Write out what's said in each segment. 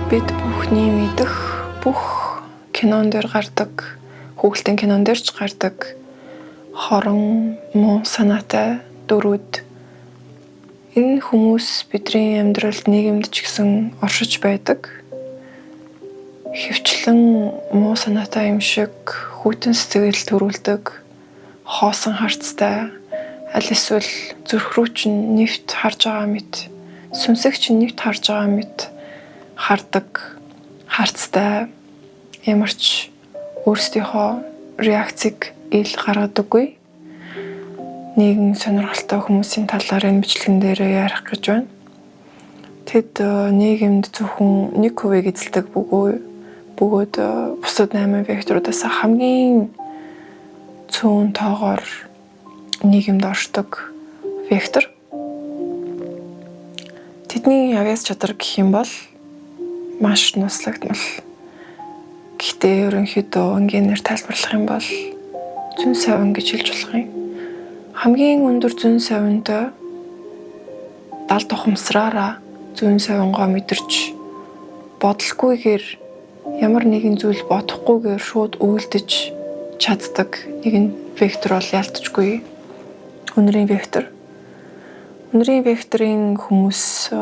Бид бүхний мэдэх бүх кинон дээр гардаг, хүүхэлдэйн кинон дээр ч гардаг хорон муу санаатай дөрүүд. Энэ хүмүүс бидний амьдралд нийгэмд ч гэсэн оршиж байдаг. Хөвчлэн муу санаатай юм шиг хүйтэн сэтгэл төрүүлдэг, хоосон харцтай, аль эсвэл зүрх рүү чинь нэвт харж байгаа мэт, сүнсэг чинь нэвт харж байгаа мэт хардаг, харцтай, ямар ч өөрсдийнхөө реакцийг ил гаргадаггүй. Нэгэн сонирхолтой хүмүүсийн талаар энэ бичлэгэн дээр ярих гэж байна. Тэд нийгэмд зөвхөн 1% эзэлдэг бөгөөд бусад 8 векторудаас хамгийн цөөн тоогоор нийгэмд оршдог вектор. Тэдний авяас чадвар гэх юм бол маш нууцлагдмал. Гэхдээ ерөнхийдөө энгийнээр тайлбарлах юм бол зүүн савин гэж хэлж болох юм. Хамгийн өндөр зүүн савинд далд ухамсараараа зүүн савингоо мэдэрч бодлохгүйгээр ямар нэгэн зүйл бодохгүйгээр шууд үйлдэж чаддаг нэгэн вектор бол ялцчгүй өнрийн вектор. Өнрийн векторын хүмүүс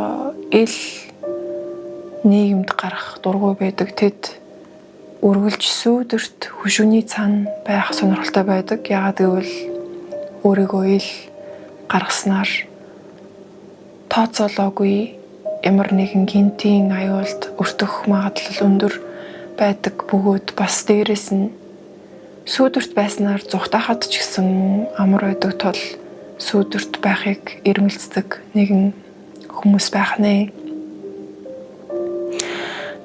ил нийгэмд гарах дургүй байдаг. Тэд үргэлж сүүдэрт хөшөөний цаана байх сонирхолтой байдаг. Яагаад гэвэл өөрийгөө ил гаргаснаар тооцоолоогүй ямар нэгэн гинтийн аюулд өртөх магадлал өндөр байдаг бөгөөд бас дээрэс нь сүүдэрт байснаар зүхтахад ч гэсэн амар байдаг тул сүүдэрт байхыг ирмэлцдэг нэгэн хүмүүс байх нэ.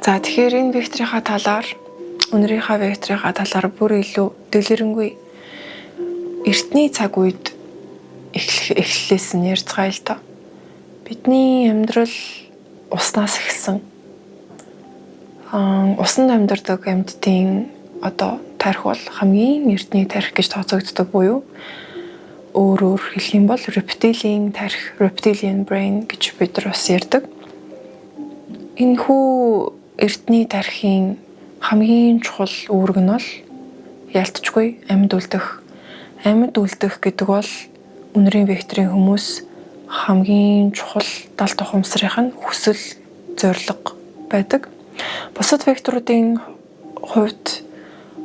За тэгэхээр энэ векторынхаа талаар, өнрийнхаа векторынхаа талаар бүр илүү дэлгэрэнгүй эртний цаг үед эхлэлээс нь ярьцгаая л та. Бидний амьдрал уснаас эхэлсэн. Усанд амьдардаг амьтдын тарих бол хамгийн эртний тарих гэж тооцогддог буюу өөрөөр хэлэх юм бол рептилийн тарих, reptilian brain гэж бид нар бас ярьдаг. Энэхүү эртний тарихын хамгийн чухал үүрэг нь бол ялтчгүй амьд үлдэх. Амьд үлдэх гэдэг бол өнрийн векторын хүмүүс хамгийн чухал далд ухамсарын хүсэл, зорилго байдаг. Бусад векторуудын хувьд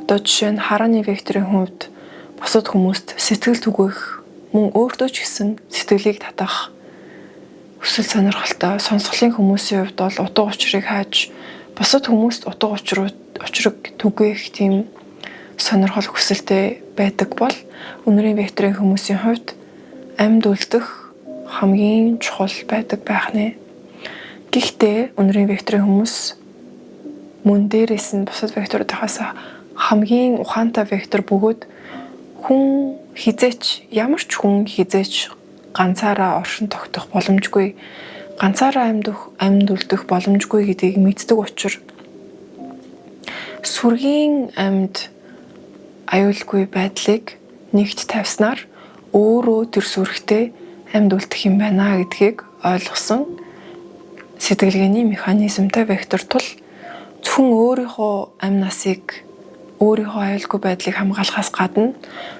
жишээ нь харааны векторын хувьд бусад хүмүүст сэтгэл түгэх, мөн өөртөө ч гэсэн сэтгэлийг татах хүсэл сонирхолтой. Сонсголын хүмүүсийн хувьд бол утга учирыг хайж бусад хүмүүст утга учирыг түгээх тийм сонирхол хүсэлтэй байдаг бол өнрийн векторын хүмүүсийн хувьд амьд үлдэх хамгийн чухал байдаг байх нэ. Гэхдээ өнрийн векторын хүмүүс мөн дээрээс нь бусад векторуудаас хамгийн ухаантай вектор бөгөөд хүн хизээч ямар ч хүн хизээч ганцаараа оршин тогтох боломжгүй, ганцаараа амьд үлдэх боломжгүй гэдгийг мэддэг учраас сүргийн амьд аюулгүй байдлыг нэгт тавьснаар өөрөө тэр сүрхтэй амьд үлдэх юм байна гэдгийг ойлгосон сэтгэлгээний механизмтай вектор тул зөвхөн өөрийнхөө амь насыг, өөрийнхөө аюулгүй байдлыг хамгаалахаас гадна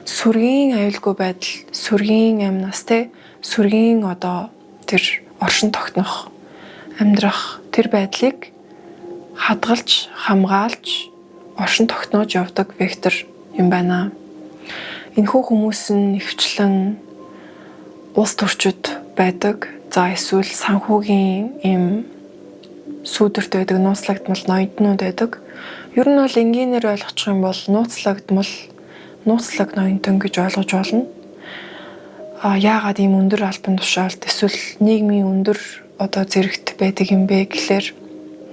сүргийн аюулгүй байдал, сүргийн амь настэй, сүргийн тэр оршин тогтнох, амьдрах тэр байдлыг хадгалж, хамгаалж, оршин тогтноож явдаг вектор юм байна. Энэхүү хүмүүс нь нэвчлэн улс төрчид байдаг. За эсвэл санхүүгийн ийм сүүдэрт байдаг нууцлагдмал ноёднууд байдаг. Ер нь бол энгийнээр ойлгочих юм бол нууцлаг ноёнтон гэж ойлгож болно. Яагаад ийм өндөр албан тушаалд эсвэл нийгмийн өндөр зэрэгт байдаг юм бэ гэхлээр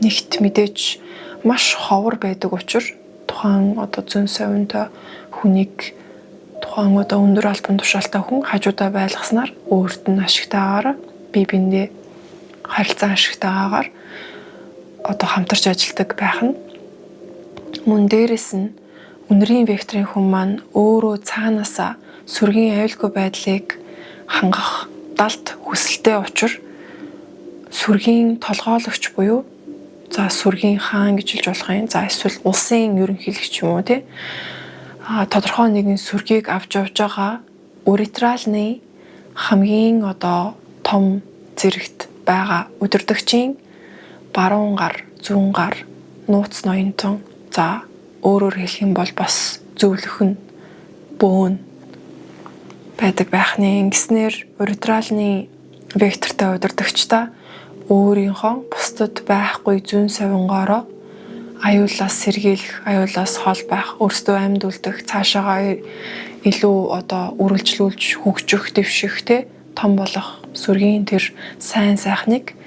нэгт мэдээж маш ховор байдаг учраас тухайн зүүн савинтай хүнийг тухайн өндөр албан тушаалтай хүн хажуудаа байлгаснаар өөрт нь ашигтайгаар бие биендээ харилцан ашигтайгаар хамтарч ажилладаг байх нь. Мөн дээрэс нь өнрийн векторын хүн маань өөрөө цаанаасаа сүргийн аюулгүй байдлыг хангах далд хүсэлтэй учраас сүргийн толгойлогч буюу За сүргийн хаан гэж хэлж болох юм. За эсвэл улсын ерөнхийлөгч юм уу тий. Тодорхой нэгэн сүргийг авч явж байгаа уретралны хамгийн одоо том зэрэгт байгаа удирдагчийн баруун гар, зүүн гар, нууц ноёнтон, за өөрөөр хэлэх юм бол бас зөвлөх нь бөөн байдаг байх нэ. Ингэснээр уретралны вектортой удирдагчдаа өөрийнхөө бусдад байхгүй зүүн савингоороо аюулаас сэргийлэх, аюулаас хол байх, өөрсдөө амьд үлдэх, цаашаагаа илүү одоо үргэлжлүүлж хөгжих, дэвших те том болох сүргийн тэр сайн сайхныг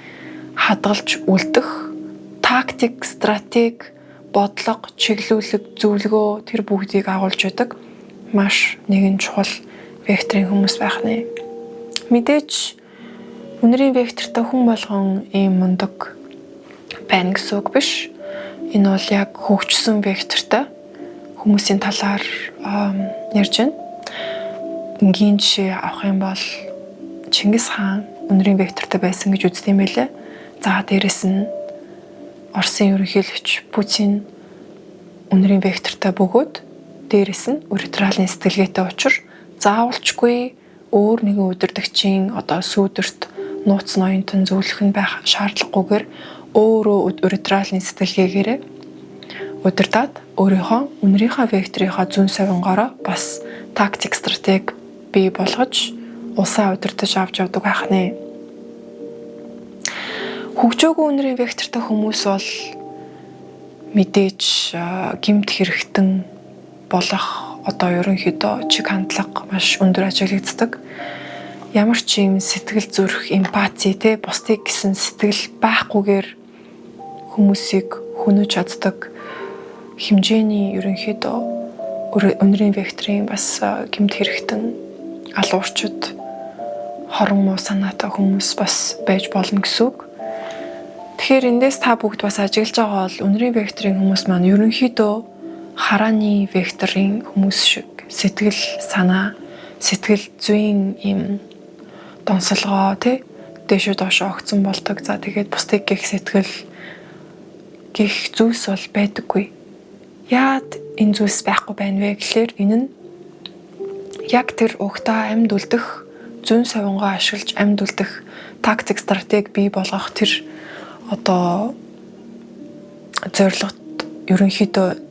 хадгалж үлдэх тактик, стратеги, бодлого, чиглүүлэг, зөвлөгөө тэр бүгдийг агуулж байдаг маш нэгэн чухал векторын хүмүүс байх нэ. Мэдээж үнэрийн вектортой хүн болгон ийм мундаг байна гэсэн үг биш. Энэ бол яг хөгжсөн вектортой хүмүүсийн талаар ярьж байна. Энгийн жишээ авах юм бол Чингис хаан үнэрийн вектортой байсан гэж үздэг юм байлээ. За дээрэс нь Оросын ерөнхийлөгч Путин үнэрийн вектортой бөгөөд дээрэс нь уретралын сэтгэлгээтэй учир заавалчгүй өөр нэгэн удирдагчийн одоо сүүдэрт нууц ноёнтон зөвлөх нь байх шаардлагагүйгээр өөрөө уретралын сэтгэлгээгээрээ удирдаад өөрийнхөө үнэрийнхээ векторынхаа зүүн савингоороо бас тактик, стратеги бий болгож улсаа удирдах авч явдаг байх нэ. Хөгжөөгүй үнэрийн вектортой хүмүүс бол мэдээж гэмт хэрэгтэн болох одоо ерөнхийдөө чиг хандлага маш өндөр ажиглагддаг. Ямар ч юм сэтгэл зүрх, эмпати те бусдыг гэсэн сэтгэл байхгүйгээр хүмүүсийг хөнөөж чаддаг хэмжээний ерөнхийдөө үнэрийн векторын бас гэмт хэрэгтэн алуурчид хорон муу санаатай хүмүүс бас байж болно гэсэн үг. Тэгэхээр эндээс та бүгд бас ажиглаж байгаа бол үнэрийн векторын хүмүүс маань ерөнхийдөө харааны векторын хүмүүс шиг сэтгэл санаа, сэтгэл зүйн юм донсолгоо тий дээшээ доошоо огцсон болдог. За тэгээд бусдыг гих сэтгэл гих зүйлс бол байдаггүй. Яад энэ зүйлс байхгүй байна вэ гэхлээр энэ нь яг тэр угтаа амьд үлдэх зүүн савингоо ашиглаж амьд үлдэх тактик, стратеги бий болгох тэр одоо зорилгот ерөнхийдөө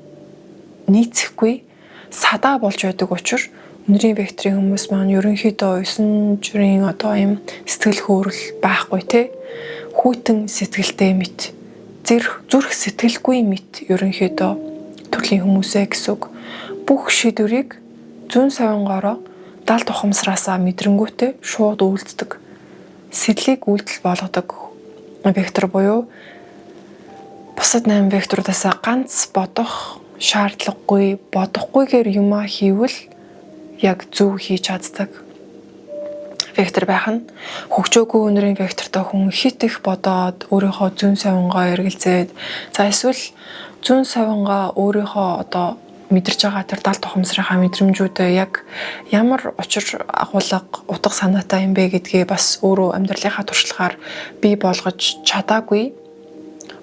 нийцэхгүй садаа болж байдаг учраас үнэрийн векторын хүмүүс маань ерөнхийдөө 9 журийн одоо юм сэтгэл хөөрөл байхгүй те хүйтэн сэтгэлтэй мэт зүрх сэтгэлгүй мэт ерөнхийдөө төрлийн хүмүүсээ гэсэн үг. Бүх шийдвэрийг зүүн савингоороо далд ухамсараасаа мэдрэнгүүтээ шууд үйлддэг. Сэдлийг үйлдэл болгодог вектор буюу бусад 8 векторуудаасаа ганц бодох шаардлагагүй, бодохгүйгээр юмаа хийвэл яг зөв хийж чаддаг вектор байх нь. Хөгжөөгүй үнэрийн вектортой хүн хит их бодоод өөрийнхөө зүүн савингоо эргэлзээд за эсвэл зүүн савингоо өөрийнхөө одоо мэдэрч байгаа тэр далд ухамсарынхаа мэдрэмжүүдээ яг ямар учир агуулга утга санаатай юм бэ гэдгээ бас өөрөө амьдралынхаа туршлагаар бий болгож чадаагүй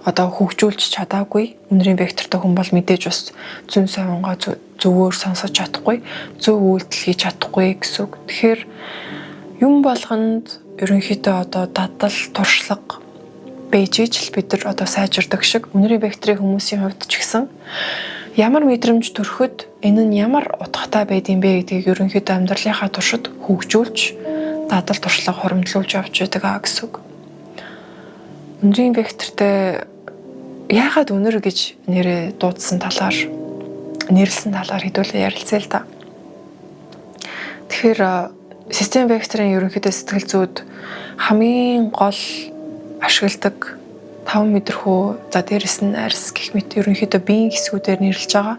одоо хөгжүүлж чадаагүй үнэрийн вектортой хүн бол мэдээж бас зүүн савингоо зөвөөр сонсож чадахгүй, зөв үйлдэл хийж чадахгүй гэсэн үг. Тэгэхээр юм болгонд ерөнхийдөө одоо дадал, туршлага байж ижил бид нар одоо сайжирдаг шиг үнэрийн векторын хүмүүсийн хувьд ч гэсэн ямар мэдрэмж төрөхөд энэ нь ямар утгатай байдığım бэ гэдгийг ерөнхийдөө амьдралынхаа туршид хөгжүүлж дадал туршлага хоримтлуулж явж байдаг гэсэн үг. Үнэрийн вектортэй яагаад үнэр гэж нэрээ дуудсан талаар нэрлсэн талаар хэдүүлээ ярилцъя л да. Тэгэхээр систем векторын ерөнхийдөө сэтгэл зүйд хамгийн гол ашигладаг 5 мэдрэхүү за дээрэс нь арьс гэх мэт ерөнхийдөө биеийн хэсгүүдээр нэрлэж байгаа.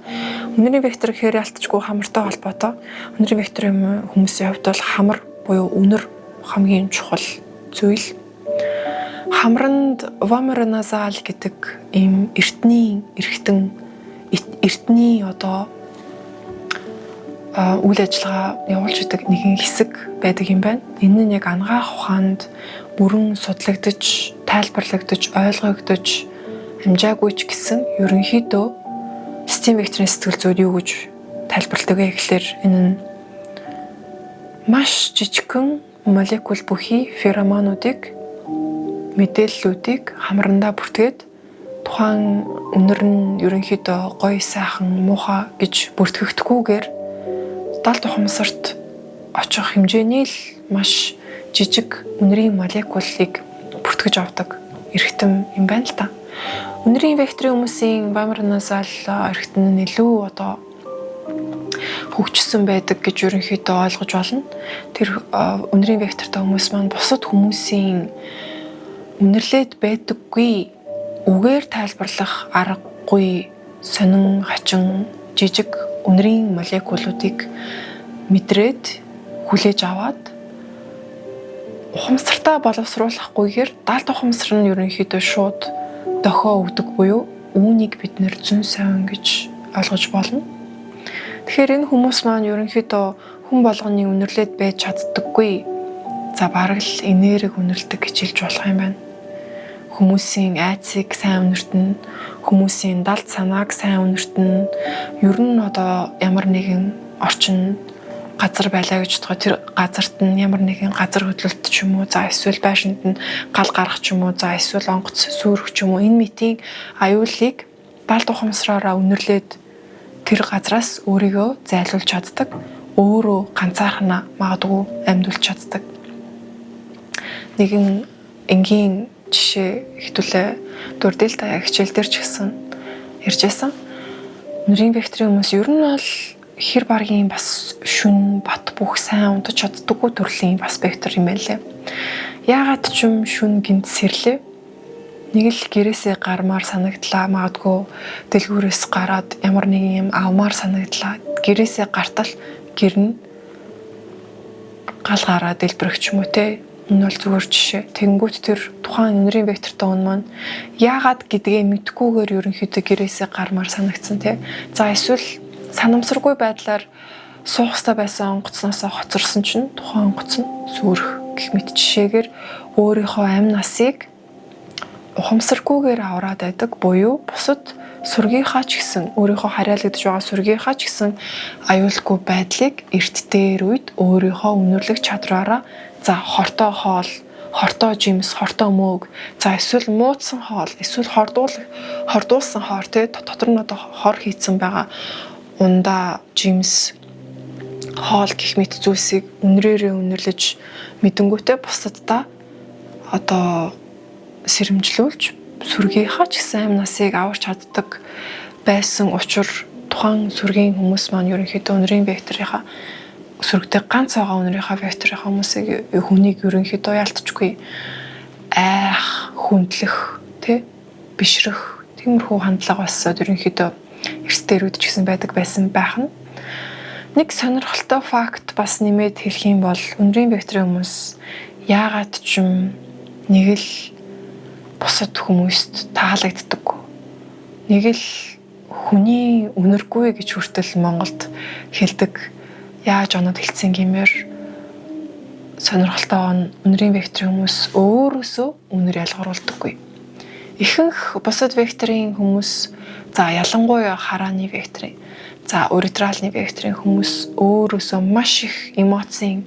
Үнэрийн вектор гэхээр ялцчгүй хамартай холбоотой. Үнэрийн векторын хүмүүсийн хувьд бол хамар буюу үнэр хамгийн чухал зүйл. Хамранд вомероназал гэдэг ийм эртний одоо үйл ажиллагаа явуулж идэг нэгэн хэсэг байдаг юм байна. Энэ нь яг анагаах ухаанд бүрэн судлагдж, тайлбарлагдж, ойлгогдож амжаагүй ч гэсэн ерөнхийдөө систем векторын сэтгэл зүйд юу гэж тайлбарладаг вэ гэхээр энэ нь маш жижигхэн молекул бүхий феромонуудыг мэдээллүүдийг хамрандаа бүртгээд тухайн үнэр нь ерөнхийдөө гоё сайхан муухай гэж бүртгэгдэхгүйгээр далд ухамсарт очих хэмжээний л маш жижиг үнэрийн молекулыг бүртгэж авдаг эргэтэн юм байна л та. Үнэрийн векторын хүмүүсийн бамарнаас л эргэтэн нь илүү одоо хөгжсөн байдаг гэж ерөнхийдөө ойлгож байна. Тэр үнэрийн вектортой хүмүүс маань бусад хүмүүсийн үнэрлээд байдаггүй үгээр тайлбарлах аргагүй сонин хачин жижиг үнэрийн молекулуудыг мэдрээд хүлээж аваад ухамсартаа боловсруулахгүйгээр далд ухамсар нь ерөнхийдөө шууд дохио өгдөг буюу үүнийг бид нэр зүүн сайн гэж ойлгож болно. Тэгэхээр энэ хүмүүс маань ерөнхийдөө хүн болгоны үнэрлээд байж чаддаггүй. За бараг л энерги үнэрлдэг гэж хэлж болох юм байна. Хүмүүсийн айцыг сайн үнэртэн, хүмүүсийн далд санааг сайн үнэртэн, ер нь одоо ямар нэгэн орчин газар байлаа гэж бодоход тэр газарт нь ямар нэгэн газар хөдлөлт ч юм уу, за эсвэл байшинд нь гал гарах ч юм уу, за эсвэл онгоц сүрэх ч юм уу, энэ мэтийн аюулыг далд ухамсараараа үнэрлээд тэр газраас өөрийгөө зайлуулж чаддаг, өөрөө ганцаархнаа магадгүй амьдулж чаддаг. Нэгэн энгийн жишээ хэвтүүлээ дурдэл та хичээл дээр ч гэсэн ярьжсэн. Үнэрийн векторын хүмүүс ер нь бол хэр баргийн бас шүн бат бүх сайн унтаж чаддаггүй төрлийн бас вектор юм байлээ. Яагаад ч юм шүн гинт сэрлээ. Нэг л гэрээсээ гармаар санагдлаа, магадгүй дэлгүүрээс гараад ямар нэгэн юм авмаар санагдлаа. Гэрээсээ гартал гэрн гал гараад дэлбэрэх ч юм уу те. Энэ бол зүгээр жишээ. Тэнгүүт тэр тухайн үнэрийн вектортой хүн маань яагаад гэдгээ мэдхгүйгээр ерөнхийдөө гэрээсээ гармаар санагдсан те. За эсвэл санамсаргүй байдлаар суух ёстой байсан онгоцноосоо хоцорсон чинь тухайн онгоц нь сүрэх гэх мэт жишээгээр өөрийнхөө амь насыг ухамсаргүйгээр авраад байдаг буюу бусад сургийнхаа ч гэсэн өөрийнхөө харьяалагдж байгаа сургийнхаа ч гэсэн аюулгүй байдлыг эрт дээр үед өөрийнхөө үнэрлэх чадвараараа за хортой хоол, хортой жимс, хортой мөөг, за эсвэл муудсан хоол, эсвэл хордуулсан хоор те дотор нь одоо хор хийцэн байгаа ундаа жимс хоол гэх мэт зүйлсийг үнрээрээ үнэрлэж мэдэнгүүтээ бусаддаа одоо сэрэмжлүүлж сүргийнхаа ч гэсэн амь насыг аварч чаддаг байсан учраас тухайн сүргийн хүмүүс маань ерөнхийдөө үнэрийн векторынхаа сүргдэг ганц байгаа үнэрийнхаа векторынхаа хүмүүсийг хүнийг ерөнхийдөө ялтчгүй айх, хүндлэх, тэ бишрэх тиймэрхүү хандлага бассаад ерөнхийдөө эрсдэрүүд ч гэсэн байдаг байсан байх нь. Нэг сонирхолтой факт бас нэмээд хэлэх юм бол үнэрийн векторын хүмүүс яагаад ч юм нэг л бусад хүмүүст таалагддаг. Нэг л хүний үнэргүй гэж хүртэл Монголд хэлдэг. Яаж оноод хэлсэн гэмээр сонирхолтой үнэрийн векторын хүмүүс өөрөөсөө үнэр ялгаруулдаггүй. Ихэнх бусад векторын хүмүүс за ялангуяа харааны векторын за уретралны векторын хүмүүс өөрөөсөө маш их эмоцийн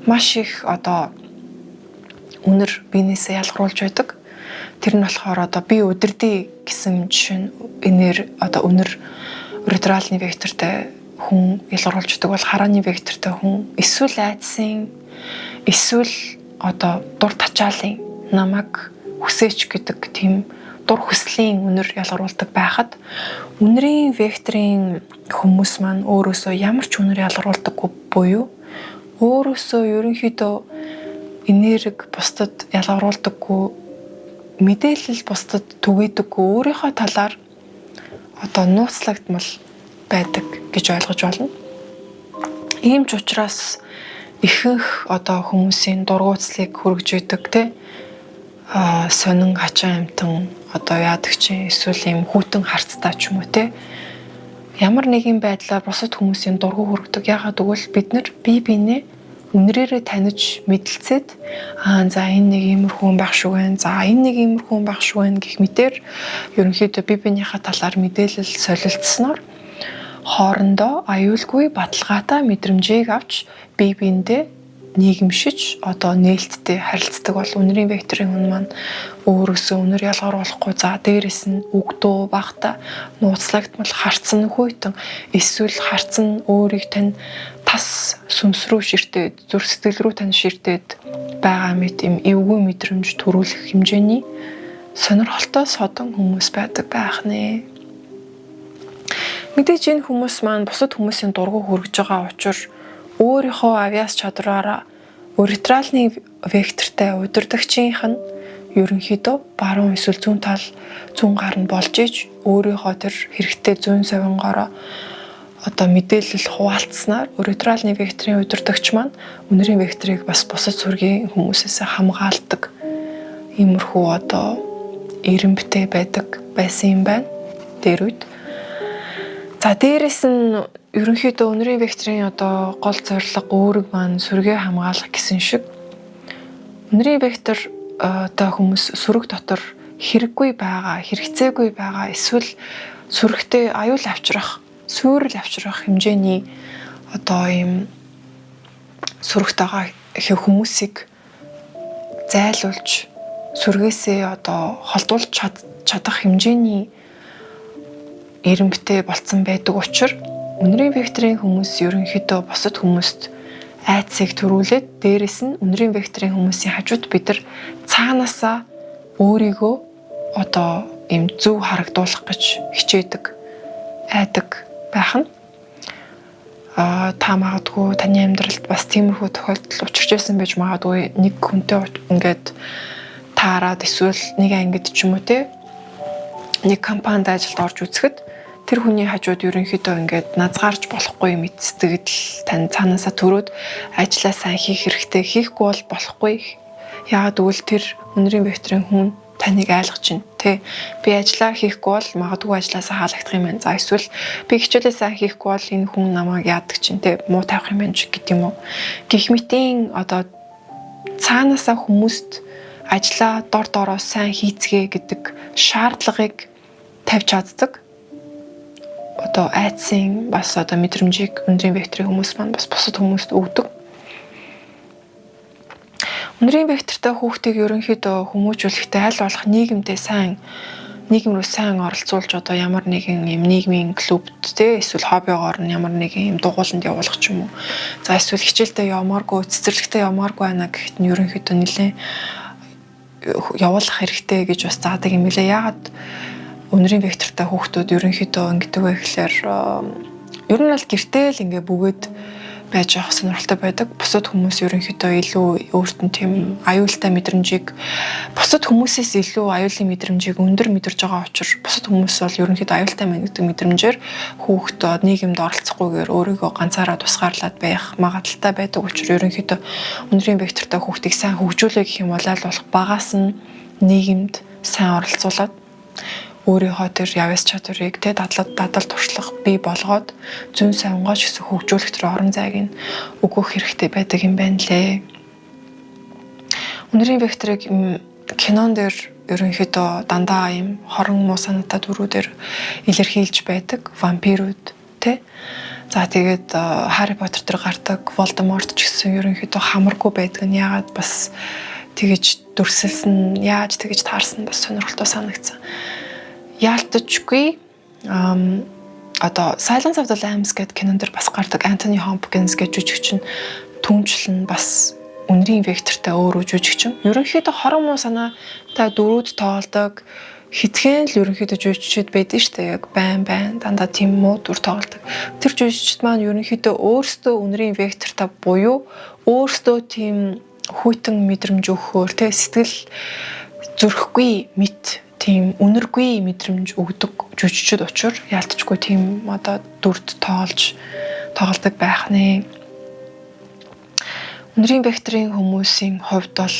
маш их одоо үнэр биенээсээ ялгаруулж байдаг. Тэр нь болохоор одоо би өдөрдий гэсэн жишээ нь энээр одоо үнэр уретралны вектортай хүн ялгаруулж байгаа бол харааны вектортой хүн эсвэл айдсын эсвэл одоо дур тачаалын намайг хүсээч гэдэг тийм дур хүслийн үнэр ялгаруулдаг байхад үнэрийн векторын хүмүүс маань өөрөөсөө ямар ч үнэр ялгаруулдаггүй буюу өөрөөсөө ерөнхийдөө энерги бусдад ялгаруулдаггүй мэдээлэл бусдад түгээдэггүй өөрийнхөө талаар одоо нууцлагдмал байдаг гэж ойлгож байна. Ийм ч учраас ихэнх одоо хүмүүсийн дургуутслыг хүргэж идэг те сонин хачин амтан одоо яадаг чинь эсвэл ийм хүүтэн харцтай ч юм уу те ямар нэгэн байдлаар бусад хүмүүсийн дургу хүргэдэг. Ягаад гэвэл бид нар бие биенээ үнрээрээ таньж мэдэлцээд за энэ нэг иймэрхүү хүн байх шүү вэ. За энэ нэг иймэрхүү хүн байх шүү вэ гэх мэтээр ерөнхийдөө бие биенийхээ талаар мэдээлэл солилцсноор хоорондоо аюулгүй баталгаатай мэдрэмжийг авч бие биендээ нийгэмшиж одоо нээлттэй харилцдаг бол үнэрийн векторын хүн маань өөрөөсөө үнэр ялгаруулахгүй за дээрэс нь үгдөө багта нууцлагдмал харцсан хүйтэн эсвэл харцсан өөрийг тань тас сүнс рүү ширтээд зүрх сэтгэл рүү тань ширтээд байгаа мэт юм эвгүй мэдрэмж төрүүлэх хэмжээний сонирхолтой содон хүмүүс байдаг байх нэ. Мэдээж энэ хүмүүс маань бусад хүмүүсийн дургу хүргэж байгаа учраас өөрийнхөө авиас чадвараараа уретральны вектортай удирдагчийнх нь ерөнхийдөө баруун эсвэл зүүн тал зүүн гар нь болж иж өөрийнхөө тэр хэрэгтэй зүүн совингороо одоо мэдээлэл хуваалцснаар уретральны векторын удирдагч маань үнэрийн векторыг бас бусад сүргийн хүмүүсээс хамгаалдаг иймэрхүү одоо эренбтэй байдаг байсан юм байна дээр үед. За дээрэс нь ерөнхийдөө үнэрийн векторын одоо гол зорилго өөрийг маань сүргээ хамгаалах гэсэн шиг үнэрийн вектор одоо хүмүүс сүрэг дотор хэрэггүй байгаа, хэрэгцээгүй байгаа эсвэл сүрэгтэй аюул авчрах, сүйрэл авчрах хэмжээний одоо ийм сүрэгт байгаа хүмүүсийг зайлуулж сүргээсээ одоо холдуулж чадах хэмжээний эренбтэй болцсон байдаг учраас үнэрийн векторын хүмүүс ерөнхийдөө бусад хүмүүст айцыг төрүүлээд дээрэс нь үнэрийн векторын хүмүүсийн хажууд бид нар цаанаасаа өөрийгөө одоо ийм зөв харагдуулах гэж хичээдэг айдаг байх нь та магадгүй таны амьдралд бас тиймэрхүү тохиолдол учирч байсан байж магадгүй нэг хүнтэй ингээд таарад эсвэл нэг ангид ч юм уу те нэг компанид ажилд орж үзэхэд тэр хүний хажууд ерөнхийдөө ингээд назгаарч болохгүй мэт сэтгэл тань цаанаасаа төрөөд ажиллаа сайн хийх хэрэгтэй хийхгүй бол болохгүй. Яагаад гэвэл тэр үнэрийн векторын хүн таныг айлгаж байна тий. Би ажиллаа хийхгүй бол магадгүй ажилласаа хаалгадах юм байна. За эсвэл би хичээлээ сайн хийхгүй бол энэ хүн намайг яадаг чинь тий муу тавих юм байна ч гэдэг юм уу. Гэх мэтийн одоо цаанаасаа хүмүүст ажиллаа дор дороо сайн хийцгээ гэдэг шаардлагыг тавьж чаддаг. Одоо айцын бас одоо мэдрэмжийг үнэрийн векторын хүмүүс маань бас бусад хүмүүст өгдөг. Үнэрийн вектортай хүүхдийг ерөнхийдөө хүмүүжүүлэхдээ аль болох нийгэм рүү сайн оролцуулж одоо ямар нэгэн юм нийгмийн клубт те эсвэл хоббигоор нь ямар нэгэн юм дугууланд явуулах ч юм уу. За эсвэл хичээлдээ явмааргүй, цэцэрлэгтээ явмааргүй байна гэхэд нь ерөнхийдөө нэлээд явуулах хэрэгтэй гэж бас заадаг юм лээ. Яагаад үнэрийн вектортай хүүхдүүд ерөнхийдөө ингэдэг вэ гэхээр ер нь бол гэртээ л ингээ бүгэд байж явах сонирхолтой байдаг. Бусад хүмүүс ерөнхийдөө илүү өөрт нь тийм аюултай мэдрэмжийг бусад хүмүүсээс илүү аюулын мэдрэмжийг өндөр мэдэрж байгаа учраас бусад хүмүүс бол ерөнхийдөө аюултай гэдэг мэдрэмжээр хүүхдүүд нийгэмд оролцохгүйгээр өөрийгөө ганцаараа тусгаарлаад байх магадaltaй байдаг учраас ерөнхийдөө үнэрийн вектортай хүүхдийг сайн хөгжүүлэх гэх юм бол аль болох багаас нь нийгэмд сайн оролцуулаад өөрийнхөө тэр явц чадварыг те дадал туршлах бий болгоод зүүн сонгооч гэсэн хөгжүүлэх тэр орон зайг нь өгөх хэрэгтэй байдаг юм байна лээ. Үнэрийн векторыг кинон дээр ерөнхийдөө дандаа юм хорон муу санаатай дүрүүдээр илэрхийлж байдаг вампирууд те. За тэгээд Harry Potter дээр гардаг Voldemort ч гэсэн ерөнхийдөө хамаргүй байдаг нь яагаад бас тэгэж дүрсэлсэн яаж тэгэж таарсан бас сонирхолтой санагдсан. Яалтчгүй одоо Silence of the Lambs гэдэг кинон дээр бас гардаг Anthony Hopkins гэж жүжигч нь түнчлэн бас үнэрийн вектортай өөрөө жүжигчин. Ерөнхийдөө хорон муу санаатай дөрүүд тоолдог хитгэн л ерөнхийдөө жүжигчд байдаг шүү дээ. Яг байн дандаа тийм муу дүр тоглодог. Тэр жүжигчд маань ерөнхийдөө өөрсдөө үнэрийн вектортай буюу өөрсдөө тийм хүйтэн мэдрэмж өгөхөөр тэ сэтгэл зүрхгүй мэд тийм үнэргүй мэдрэмж өгдөг жүжигчд учраас яалтчгүй тийм одоо дүрд тоглодог байх нэ. Үнэрийн векторын хүмүүсийн хувьд бол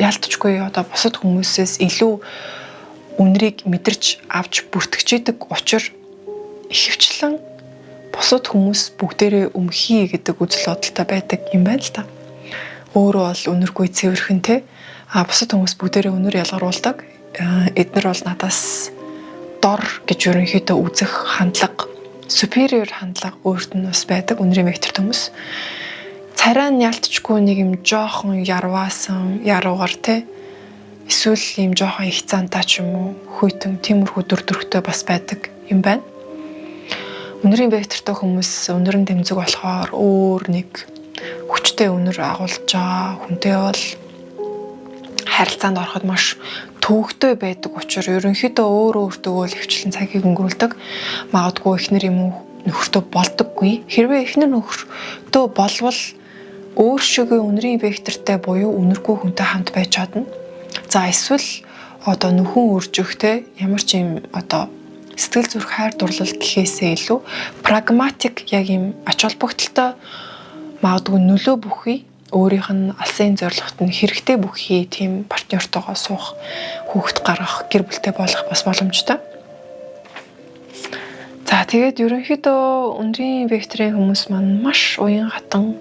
яалтчгүй одоо бусад хүмүүсээс илүү үнэрийг мэдэрч авч бүртгэж идэг учраас ихэвчлэн бусад хүмүүс бүгдээрээ өмхий гэдэг үзэл бодолтой байдаг юм байна л та. Өөрөө бол үнэргүй цэвэрхэн те. Бусад хүмүүс бүгдээрээ үнэр ялгаруулдаг. Эднэр бол надаас дор гэж ерөнхийдөө үзэх хандлага, superior хандлага өөрт нь бас байдаг үнэрийн вектор хүмүүс. Царай нь ялтчгүй нэг юм жоохон ярваасан, яруугаар те. Эсвэл юм жоохон их цантаа ч юм уу, хүйтэн тиймэрхүү дүрдөрхтэй бас байдаг юм байна. Үнэрийн вектортой хүмүүс үнэрэн тэмцэг болохоор өөр нэг хүчтэй үнэр агуулж байгаа хүнтэй бол харилцаанд ороход маш төвөгтэй байдаг учраас ерөнхийдөө өөртөө л хвчлэн цагийг өнгөрүүлдэг. Магадгүй эхнэр юм уу нөхөртөө болдоггүй. Хэрвээ эхнэр нөхөртөө болвол өөр шигээ үнэрийн вектортай буюу үнэргүй хүнтэй хамт байж чадна. За эсвэл одоо нөхөн үржихтэй ямар ч юм одоо сэтгэл зүрх хайр дурлал гэхээсээ илүү прагматик яг юм ач холбогдолтой магадгүй нөлөө бүхий өөрийнх нь алсын зорилгот нь хэрэгтэй бүхий тийм партнёртойгоо суух, хүүхэд гаргах, гэр бүлтэй болох бас боломжтой. За тэгээд ерөнхийдөө үнэрийн векторын хүмүүс маань маш уян хатан,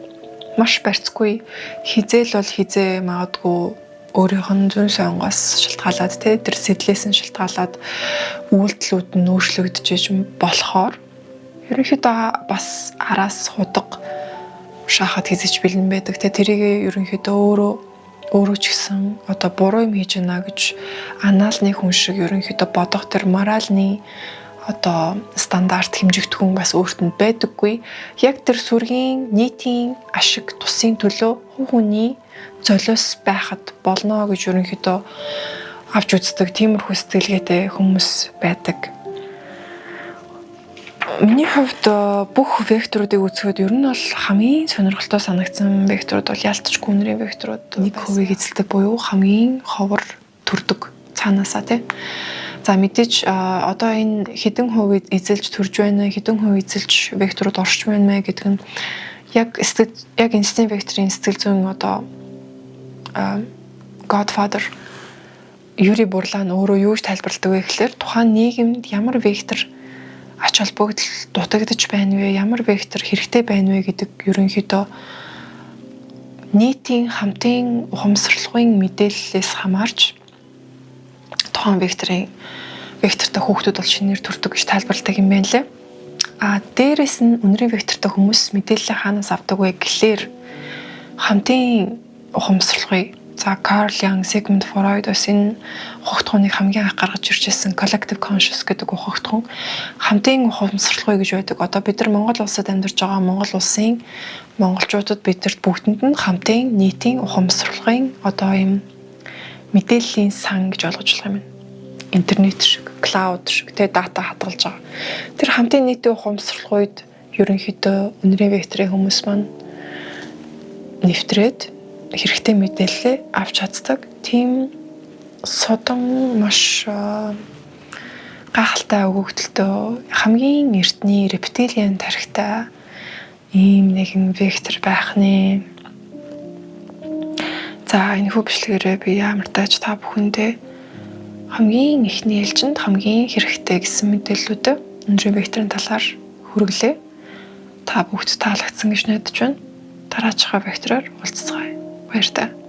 маш барьцгүй, хизээл бол хизээ магадгүй өөрийнх нь зүүн сонгоос шалтгаалаад тэр сэтлээс нь шалтгаалаад үйлдэлүүд нь өөрчлөгдөж болохоор ерөнхийдөө бас араас худаг шахаад хизэж бэлэн байдаг. Тэрийг ерөнхийдөө өөрөө ч гэсэн одоо буруу юм хийж байна гэж анаалны хүн шиг ерөнхийдөө бодох тэр моральны одоо стандарт хэмжигдэхүүн бас өөрт нь байдаггүй. Яг тэр сүргийн нийтийн ашиг тусын төлөө хүний золиос байхад болно гэж ерөнхийдөө авч үздэг тиймэрхүү сэтгэлгээтэй хүмүүс байдаг. Миний хувьд бүх векторуудыг үзэхэд ер нь бол хамгийн сонирхолтой санагдсан векторууд бол ялцчгүй үнэрийн векторууд 1% эзэлдэг буюу хамгийн ховор төрдөг цаанаасаа тий. За мэдээж одоо энэ хэдэн хувь эзэлж төрж байна, хэдэн хувь эзэлж векторууд орж байна мэ гэдэг нь яг инстинкт векторын сэтгэл зүйн одоо Godfather Юрий Бурлан өөрөө юу гэж тайлбарладаг вэ гэхээр тухайн нийгэмд ямар вектор ач холбогдол дутагдж байна вэ, ямар вектор хэрэгтэй байна вэ гэдэг ерөнхийдөө нийтийн хамтын ухамсарлогын мэдээллээс хамаарч тухайн вектортой хүүхдүүд бол шинээр төрдөг гэж тайлбарладаг юм байна лээ. Дээрээс нь үнэрийн вектортой хүмүүс мэдээлэл хаанаас авдаг вэ гэхлээр хамтын ухамсарлогыг Карл Янг, Sigmund Freud бас энэ ухагтхууныг хамгийн анх гаргаж ирж байсан collective conscious гэдэг ухагтхуун хамтын ухамсарлогыг гэж байдаг. Одоо бид нар Монгол улсад амьдарч байгаа Монгол улсын монголчуудад бидэрт бүгдэнд нь хамтын нийтийн ухамсарлогын одоо юм мэдээллийн сан гэж ойлгож болох юм. Интернет шиг, клауд шиг тэ дата хадгалж байгаа. Тэр хамтын нийтийн ухамсарлогыг ерөнхийдөө үнэрийн векторын хүмүүс маань нэвтрээд хэрэгтэй мэдээлэл авч чаддаг. Тийм содон маш гахалтай өгөгдөлтөө хамгийн эртний рептилиан тархитай ийм нэгэн вектор байх нэ. За энэ хөвчлэгээрээ би ямартайч та бүхэндээ хамгийн ихний ээлжинд хамгийн хэрэгтэй гэсэн мэдээллүүдээ үнэрийн векторын талаар хүргэлээ. Та бүгд таалагдсан гэж найдаж байна. Дараачихаа вектороор уулзцгаая. Баярлалаа.